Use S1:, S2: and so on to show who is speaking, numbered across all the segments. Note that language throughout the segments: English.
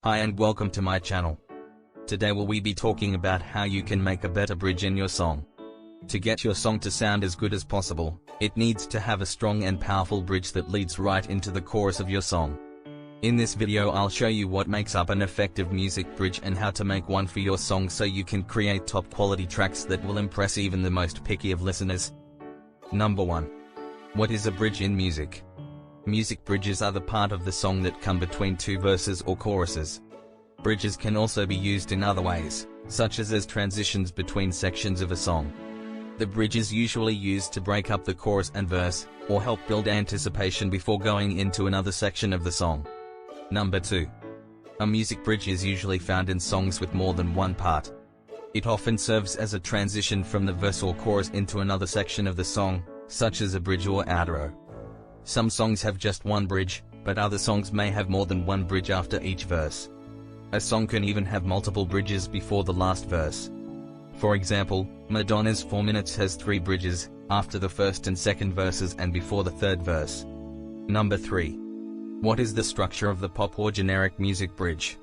S1: Hi and welcome to my channel. Today we be talking about how you can make a better bridge in your song. To get your song to sound as good as possible, it needs to have a strong and powerful bridge that leads right into the chorus of your song. In this video I'll show you what makes up an effective music bridge and how to make one for your song so you can create top quality tracks that will impress even the most picky of listeners. Number 1. What is a bridge in music? Music bridges are the part of the song that come between two verses or choruses. Bridges can also be used in other ways, such as transitions between sections of a song. The bridge is usually used to break up the chorus and verse, or help build anticipation before going into another section of the song. Number 2. A music bridge is usually found in songs with more than one part. It often serves as a transition from the verse or chorus into another section of the song, such as a bridge or outro. Some songs have just one bridge, but other songs may have more than one bridge after each verse. A song can even have multiple bridges before the last verse. For example, Madonna's 4 Minutes has 3 bridges, after the first and second verses and before the third verse. Number 3. What is the structure of the pop or generic music bridge?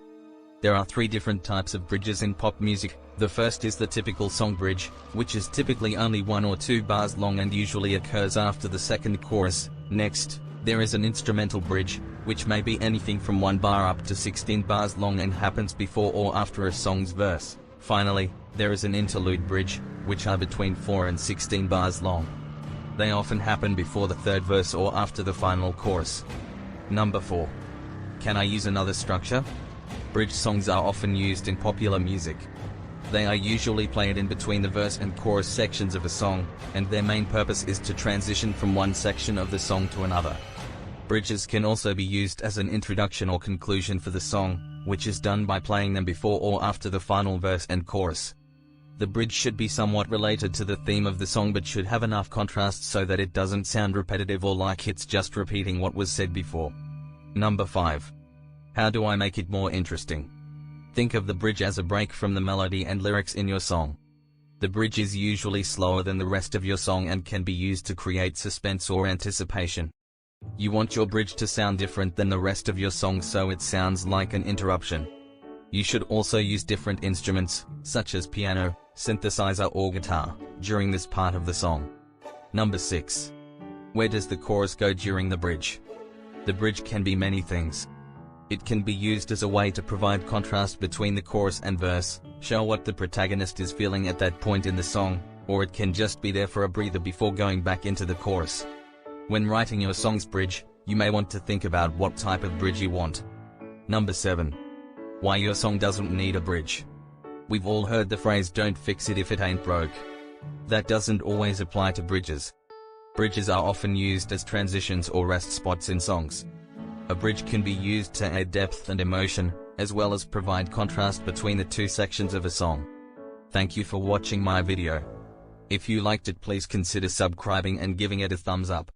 S1: There are 3 different types of bridges in pop music. The first is the typical song bridge, which is typically only 1 or 2 bars long and usually occurs after the second chorus. Next, there is an instrumental bridge, which may be anything from 1 bar up to 16 bars long and happens before or after a song's verse. Finally, there is an interlude bridge, which are between 4 and 16 bars long. They often happen before the third verse or after the final chorus. Number 4. Can I use another structure? Bridge songs are often used in popular music. They are usually played in between the verse and chorus sections of a song, and their main purpose is to transition from one section of the song to another. Bridges can also be used as an introduction or conclusion for the song, which is done by playing them before or after the final verse and chorus. The bridge should be somewhat related to the theme of the song but should have enough contrast so that it doesn't sound repetitive or like it's just repeating what was said before. Number 5. How do I make it more interesting? Think of the bridge as a break from the melody and lyrics in your song. The bridge is usually slower than the rest of your song and can be used to create suspense or anticipation. You want your bridge to sound different than the rest of your song so it sounds like an interruption. You should also use different instruments, such as piano, synthesizer or guitar, during this part of the song. Number 6. Where does the chorus go during the bridge? The bridge can be many things. It can be used as a way to provide contrast between the chorus and verse, show what the protagonist is feeling at that point in the song, or it can just be there for a breather before going back into the chorus. When writing your song's bridge, you may want to think about what type of bridge you want. Number 7. Why your song doesn't need a bridge. We've all heard the phrase "don't fix it if it ain't broke." That doesn't always apply to bridges. Bridges are often used as transitions or rest spots in songs. A bridge can be used to add depth and emotion, as well as provide contrast between the two sections of a song. Thank you for watching my video. If you liked it, please consider subscribing and giving it a thumbs up.